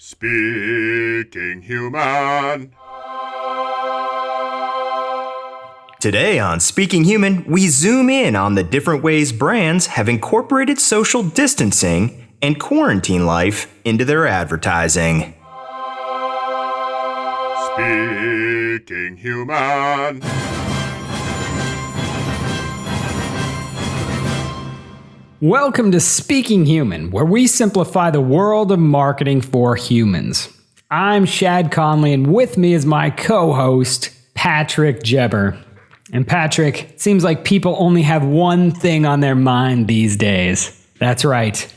Speaking Human. Today on Speaking Human, we zoom in on the different ways brands have incorporated social distancing and quarantine life into their advertising. Speaking Human. Welcome to Speaking Human, where we simplify the world of marketing for humans. I'm Shad Conley, and with me is my co-host, Patrick Jeber. And Patrick, it seems like people only have one thing on their mind these days. That's right.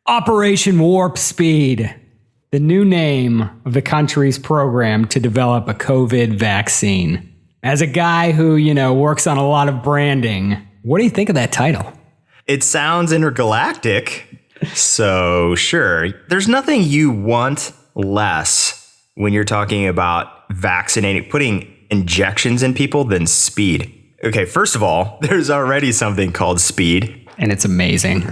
Operation Warp Speed, the new name of the country's program to develop a COVID vaccine. As a guy who, works on a lot of branding, what do you think of that title? It sounds intergalactic, so sure. There's nothing you want less when you're talking about vaccinating, putting injections in people than speed. Okay, first of all, there's already something called speed. And it's amazing.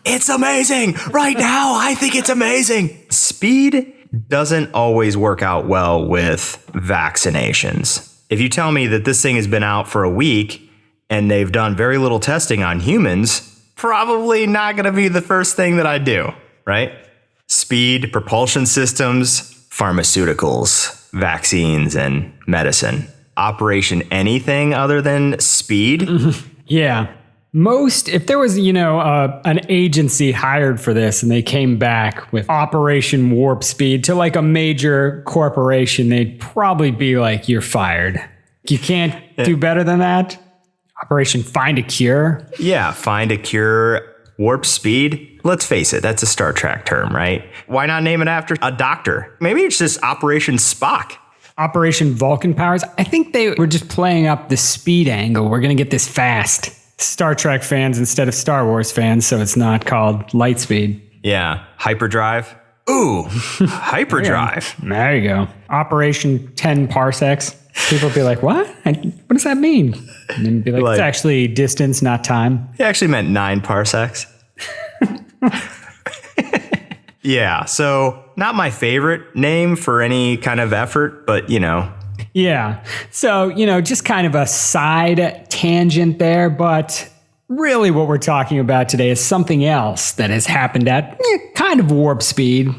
It's amazing! Right now, I think it's amazing! Speed doesn't always work out well with vaccinations. If you tell me that this thing has been out for a week and they've done very little testing on humans, probably not going to be the first thing that I do, right? Speed, propulsion systems, pharmaceuticals, vaccines, and medicine. Operation anything other than speed? Yeah. If there was, an agency hired for this and they came back with Operation Warp Speed to like a major corporation, they'd probably be like, you're fired. You can't do better than that? Operation Find a Cure? Yeah, find a cure, warp speed. Let's face it, that's a Star Trek term, right? Why not name it after a doctor? Maybe it's just Operation Spock. Operation Vulcan Powers? I think they were just playing up the speed angle. We're going to get this fast. Star Trek fans instead of Star Wars fans, so it's not called Lightspeed. Yeah, hyperdrive. Ooh, hyperdrive. There you go. Operation 10 parsecs. People will be like, what? What does that mean? And then be like, it's actually distance, not time. It actually meant 9 parsecs. Yeah, so not my favorite name for any kind of effort, but Yeah. So, just kind of a side tangent there, but really what we're talking about today is something else that has happened at kind of warp speed.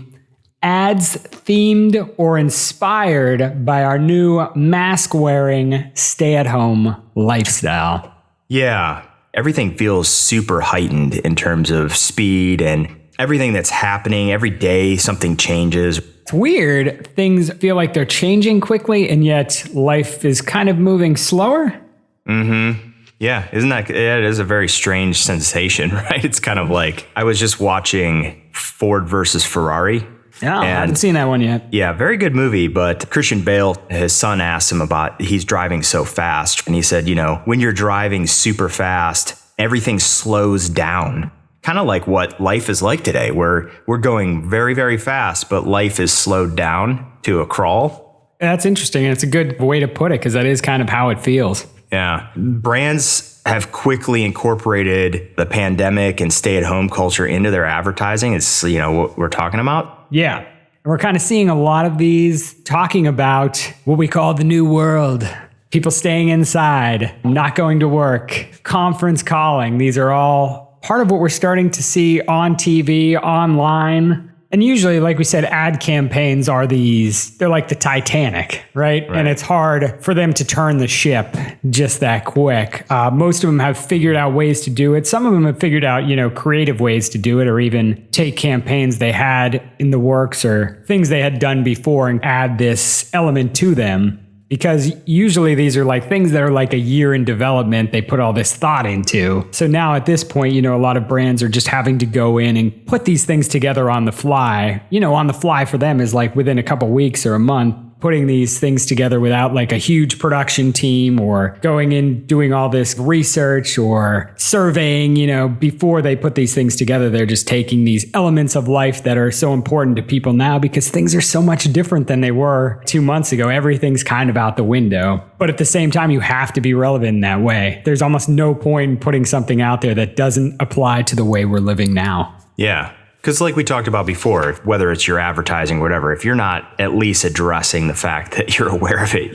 Ads themed or inspired by our new mask-wearing, stay-at-home lifestyle. Yeah, everything feels super heightened in terms of speed and everything that's happening. Every day, something changes. It's weird. Things feel like they're changing quickly, and yet life is kind of moving slower. Mm-hmm. Yeah, it is a very strange sensation, right? It's kind of like, I was just watching Ford versus Ferrari. Yeah, I haven't seen that one yet. Yeah, very good movie, but Christian Bale, his son asked him about, he's driving so fast. And he said, when you're driving super fast, everything slows down. Kind of like what life is like today, where we're going very, very fast, but life is slowed down to a crawl. That's interesting. And it's a good way to put it because that is kind of how it feels. Yeah. Brands have quickly incorporated the pandemic and stay-at-home culture into their advertising. It's, what we're talking about. Yeah. And we're kind of seeing a lot of these talking about what we call the new world. People staying inside, not going to work, conference calling. These are all part of what we're starting to see on TV, online. And usually, like we said, ad campaigns they're like the Titanic, right? And it's hard for them to turn the ship just that quick. Most of them have figured out ways to do it. Some of them have figured out, creative ways to do it, or even take campaigns they had in the works or things they had done before and add this element to them. Because usually these are like things that are like a year in development, they put all this thought into. So now at this point, a lot of brands are just having to go in and put these things together on the fly. On the fly for them is like within a couple weeks or a month, putting these things together without like a huge production team or going in doing all this research or surveying, before they put these things together. They're just taking these elements of life that are so important to people now because things are so much different than they were 2 months ago. Everything's kind of out the window. But at the same time, you have to be relevant in that way. There's almost no point in putting something out there that doesn't apply to the way we're living now. Yeah. Because like we talked about before, whether it's your advertising or whatever, if you're not at least addressing the fact that you're aware of it,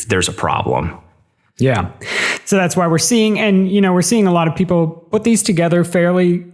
there's a problem. Yeah. So that's why we're seeing, and we're seeing a lot of people put these together fairly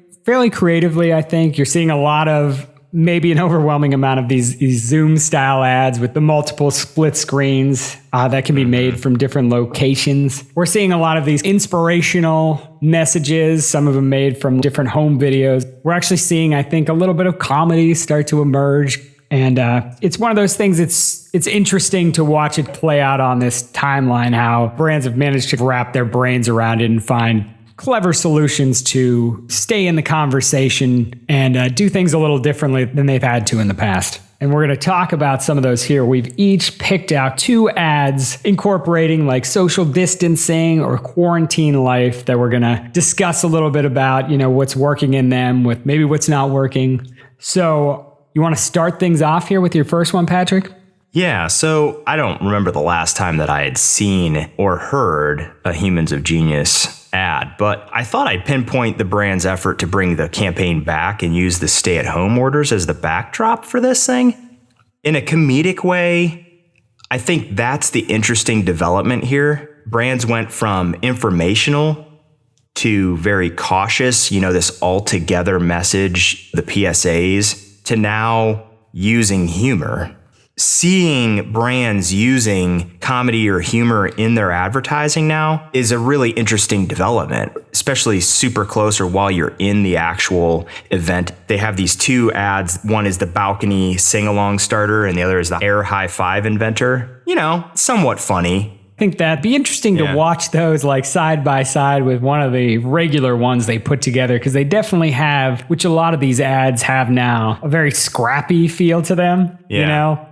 creatively, I think. You're seeing a lot of, maybe an overwhelming amount of these Zoom style ads with the multiple split screens that can be made from different locations. We're seeing a lot of these inspirational messages, some of them made from different home videos. We're actually seeing, I think, a little bit of comedy start to emerge. And it's one of those things, it's interesting to watch it play out on this timeline, how brands have managed to wrap their brains around it and find clever solutions to stay in the conversation and do things a little differently than they've had to in the past. And we're going to talk about some of those here. We've each picked out 2 ads incorporating like social distancing or quarantine life that we're going to discuss a little bit about, what's working in them, with maybe what's not working. So you want to start things off here with your first one, Patrick? Yeah, so I don't remember the last time that I had seen or heard a Humans of Genius ad, but I thought I'd pinpoint the brand's effort to bring the campaign back and use the stay-at-home orders as the backdrop for this thing. In a comedic way, I think that's the interesting development here. Brands went from informational to very cautious, this all-together message, the PSAs, to now using humor. Seeing brands using comedy or humor in their advertising now is a really interesting development, especially super close or while you're in the actual event. They have these 2 ads. One is the balcony sing-along starter and the other is the air high five inventor. Somewhat funny. I think that'd be interesting to watch those like side by side with one of the regular ones they put together, because they definitely have, which a lot of these ads have now, a very scrappy feel to them.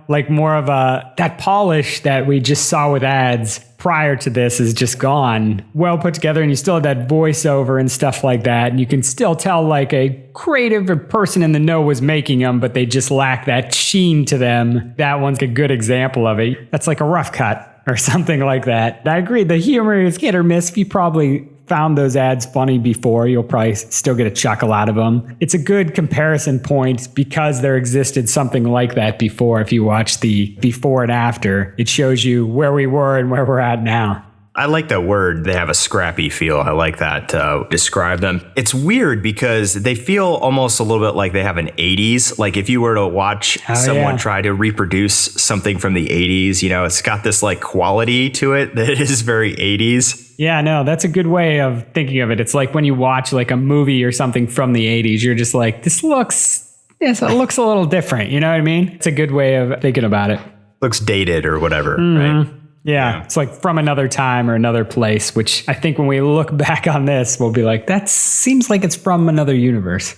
Like more of that polish that we just saw with ads prior to this is just gone. Well put together, and you still have that voiceover and stuff like that. And you can still tell like a creative person in the know was making them, but they just lack that sheen to them. That one's a good example of it. That's like a rough cut or something like that. I agree. The humor is hit or miss. If you probably found those ads funny before, you'll probably still get a chuckle out of them. It's a good comparison point because there existed something like that before. If you watch the before and after, it shows you where we were and where we're at now. I like that word. They have a scrappy feel. I like that to describe them. It's weird because they feel almost a little bit like they have an 80s. Like if you were to watch someone try to reproduce something from the 80s, it's got this like quality to it that is very 80s. Yeah, no, that's a good way of thinking of it. It's like when you watch like a movie or something from the 80s, you're just like, it looks a little different. You know what I mean? It's a good way of thinking about it. Looks dated or whatever, right? Yeah, it's like from another time or another place, which I think when we look back on this, we'll be like, that seems like it's from another universe.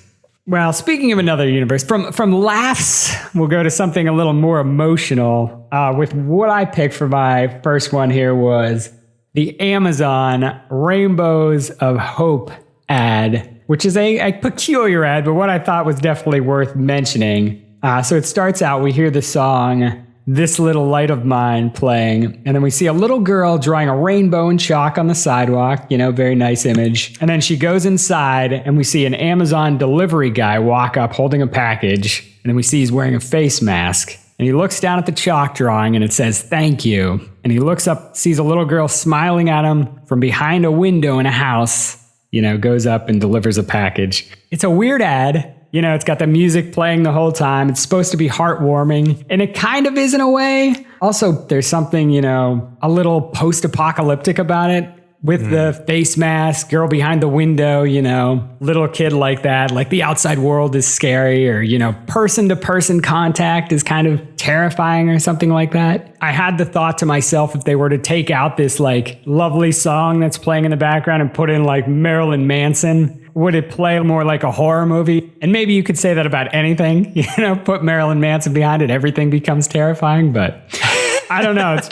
Well, speaking of another universe, from laughs, we'll go to something a little more emotional. With what I picked for my first one here was the Amazon Rainbows of Hope ad, which is a peculiar ad, but what I thought was definitely worth mentioning. So it starts out, we hear the song, This Little Light of Mine playing, and then we see a little girl drawing a rainbow in chalk on the sidewalk, very nice image. And then she goes inside and we see an Amazon delivery guy walk up holding a package, and then we see he's wearing a face mask. And he looks down at the chalk drawing and it says, "Thank you." And he looks up, sees a little girl smiling at him from behind a window in a house, goes up and delivers a package. It's a weird ad. It's got the music playing the whole time. It's supposed to be heartwarming, and it kind of is in a way. Also, there's something, a little post-apocalyptic about it with the face mask, girl behind the window, little kid like that. Like the outside world is scary, or, person-to-person contact is kind of terrifying or something like that. I had the thought to myself, if they were to take out this like lovely song that's playing in the background and put in like Marilyn Manson, would it play more like a horror movie? And maybe you could say that about anything, put Marilyn Manson behind it, everything becomes terrifying, but I don't know. It's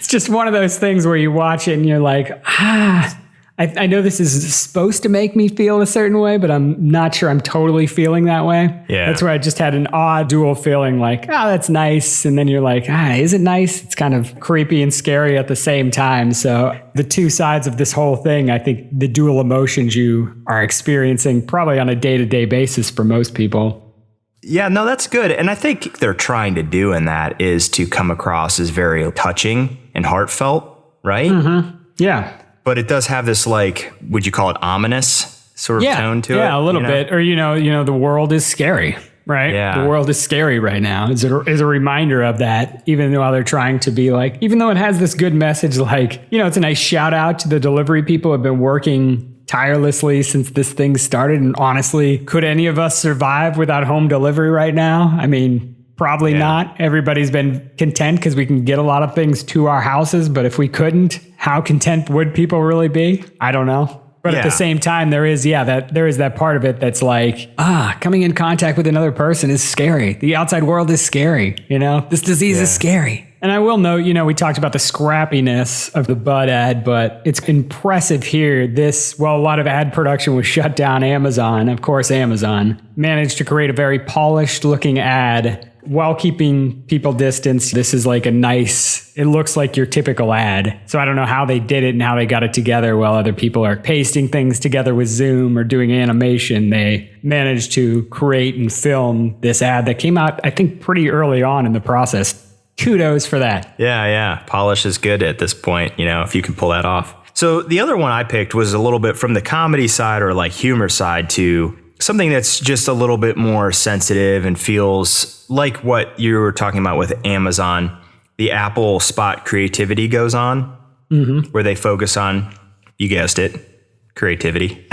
just one of those things where you watch it and you're like, I I know this is supposed to make me feel a certain way, but I'm not sure I'm totally feeling that way. Yeah. That's where I just had an odd dual feeling like, that's nice. And then you're like, is it nice? It's kind of creepy and scary at the same time. So the two sides of this whole thing, I think the dual emotions you are experiencing probably on a day-to-day basis for most people. Yeah, no, that's good. And I think they're trying to do in that is to come across as very touching and heartfelt, right? Mm-hmm. Yeah. But it does have this, like, would you call it ominous sort of tone to it? Yeah, a little bit. Or, the world is scary, right? Yeah. The world is scary right now. Is a reminder of that, even though they're trying to be like, even though it has this good message, like, it's a nice shout out to the delivery people who have been working tirelessly since this thing started. And honestly, could any of us survive without home delivery right now? I mean, probably not. Everybody's been content because we can get a lot of things to our houses. But if we couldn't, how content would people really be? I don't know. But at the same time, there is that part of it that's like, coming in contact with another person is scary. The outside world is scary. This disease is scary. And I will note, we talked about the scrappiness of the Bud ad, but it's impressive here. A lot of ad production was shut down. Of course, Amazon managed to create a very polished looking ad while keeping people distance. This is like it looks like your typical ad. So I don't know how they did it and how they got it together while other people are pasting things together with Zoom or doing animation. They managed to create and film this ad that came out, I think, pretty early on in the process. Kudos for that. Yeah. Polish is good at this point, if you can pull that off. So the other one I picked was a little bit from the comedy side or like humor side to something that's just a little bit more sensitive and feels like what you were talking about with Amazon. The Apple spot creativity goes on, where they focus on, you guessed it, creativity.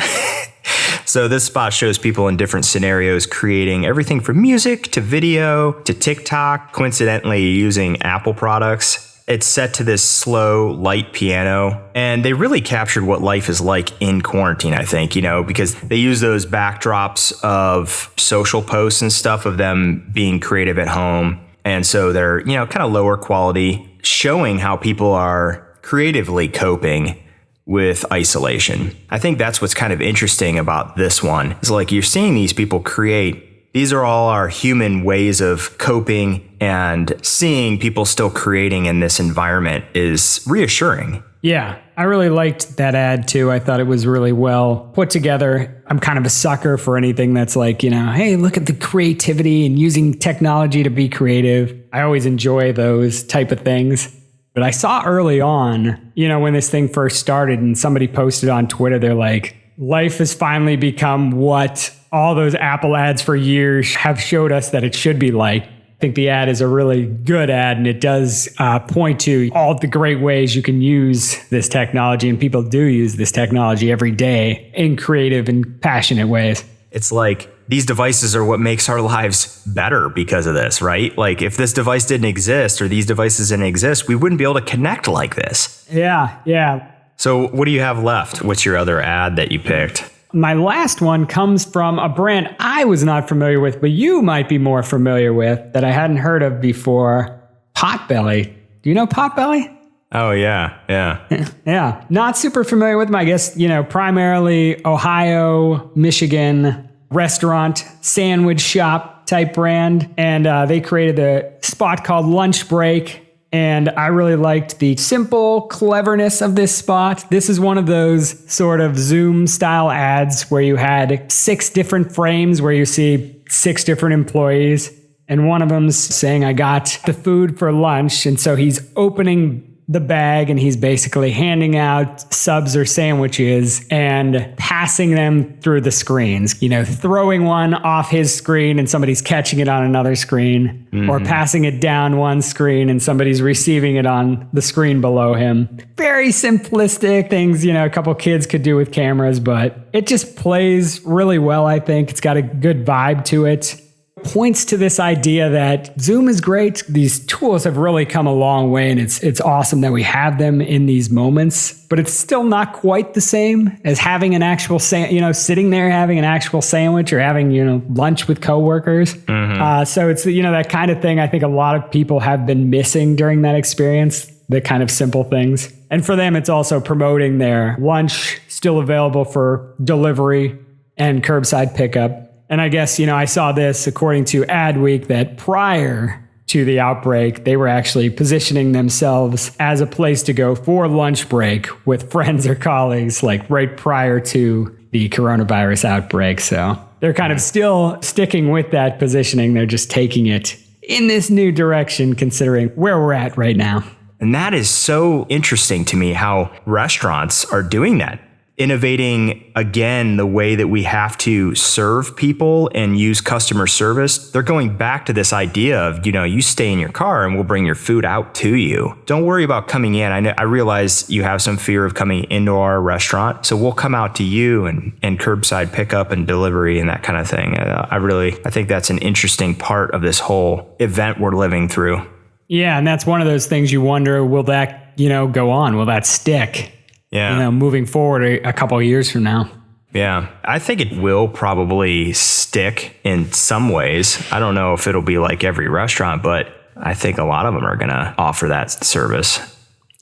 So this spot shows people in different scenarios creating everything from music to video to TikTok, coincidentally using Apple products. It's set to this slow, light piano, and they really captured what life is like in quarantine, I think, because they use those backdrops of social posts and stuff of them being creative at home. And so they're, kind of lower quality, showing how people are creatively coping with isolation. I think that's what's kind of interesting about this one. Is like you're seeing these people create. These are all our human ways of coping, and seeing people still creating in this environment is reassuring. Yeah, I really liked that ad too. I thought it was really well put together. I'm kind of a sucker for anything that's like, hey, look at the creativity and using technology to be creative. I always enjoy those type of things. But I saw early on, when this thing first started and somebody posted on Twitter, they're like, life has finally become what all those Apple ads for years have showed us that it should be like. I think the ad is a really good ad, and it does point to all the great ways you can use this technology, and people do use this technology every day in creative and passionate ways. It's like these devices are what makes our lives better because of this, right? Like if this device didn't exist or these devices didn't exist, we wouldn't be able to connect like this. Yeah. So what do you have left? What's your other ad that you picked? My last one comes from a brand I was not familiar with, but you might be more familiar with, that I hadn't heard of before. Potbelly. Do you know Potbelly? Oh, yeah. Yeah. Not super familiar with them. I guess, primarily Ohio, Michigan restaurant, sandwich shop type brand. And they created a spot called Lunch Break. And I really liked the simple cleverness of this spot. This is one of those sort of Zoom style ads where you had 6 different frames where you see 6 different employees. And one of them's saying, I got the food for lunch. And so he's opening the bag and he's basically handing out subs or sandwiches and passing them through the screens, throwing one off his screen and somebody's catching it on another screen, or passing it down one screen and somebody's receiving it on the screen below him. Very simplistic things, a couple kids could do with cameras, but it just plays really well. I think it's got a good vibe to it. Points to this idea that Zoom is great. These tools have really come a long way, and it's awesome that we have them in these moments, but it's still not quite the same as having an actual, sitting there having an actual sandwich or having, lunch with coworkers. So it's, that kind of thing I think a lot of people have been missing during that experience, the kind of simple things. And for them, it's also promoting their lunch, still available for delivery and curbside pickup. And I guess, I saw this according to Adweek that prior to the outbreak, they were actually positioning themselves as a place to go for lunch break with friends or colleagues, like right prior to the coronavirus outbreak. So they're kind of still sticking with that positioning. They're just taking it in this new direction, considering where we're at right now. And that is so interesting to me how restaurants are doing that. Innovating again the way that we have to serve people and use customer service. They're going back to this idea of, you stay in your car and we'll bring your food out to you. Don't worry about coming in. I realize you have some fear of coming into our restaurant, so we'll come out to you and curbside pickup and delivery and that kind of thing. I think that's an interesting part of this whole event we're living through. Yeah, and that's one of those things you wonder, will that, go on? Will that stick? Yeah. Moving forward a couple of years from now. Yeah. I think it will probably stick in some ways. I don't know if it'll be like every restaurant, but I think a lot of them are going to offer that service.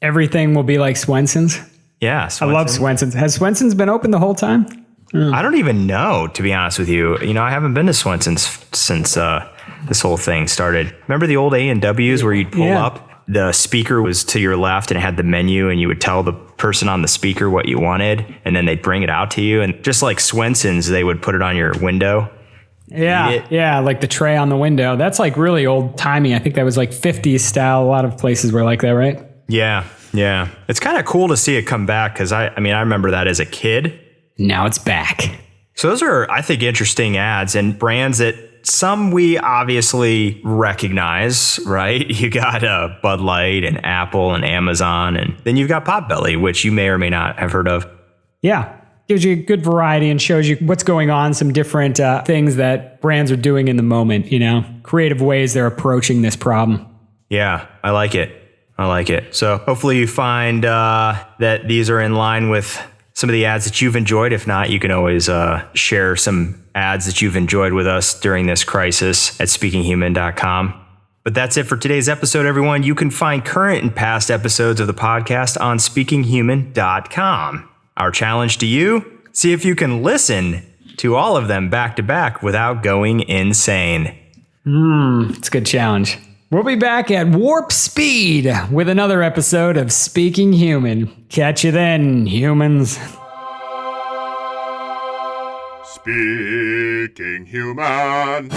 Everything will be like Swenson's? Yeah. I love Swenson's. Has Swenson's been open the whole time? I don't even know, to be honest with you. I haven't been to Swenson's since this whole thing started. Remember the old A&Ws where you'd pull up? The speaker was to your left and it had the menu, and you would tell the person on the speaker what you wanted, and then they'd bring it out to you. And just like Swenson's, they would put it on your window. Yeah, like the tray on the window. That's like really old timey. I think that was like 50s style. A lot of places were like that, right? Yeah. It's kind of cool to see it come back because I remember that as a kid. Now it's back. So those are, I think, interesting ads and brands that some we obviously recognize, right? You got Bud Light and Apple and Amazon, and then you've got Potbelly, which you may or may not have heard of. Yeah. Gives you a good variety and shows you what's going on, some different things that brands are doing in the moment, creative ways they're approaching this problem. Yeah, I like it. So hopefully you find that these are in line with some of the ads that you've enjoyed. If not, you can always share some ads that you've enjoyed with us during this crisis at speakinghuman.com. But that's it for today's episode, everyone. You can find current and past episodes of the podcast on speakinghuman.com. Our challenge to you, see if you can listen to all of them back to back without going insane. It's a good challenge. We'll be back at warp speed with another episode of Speaking Human. Catch you then, humans. Speaking Human.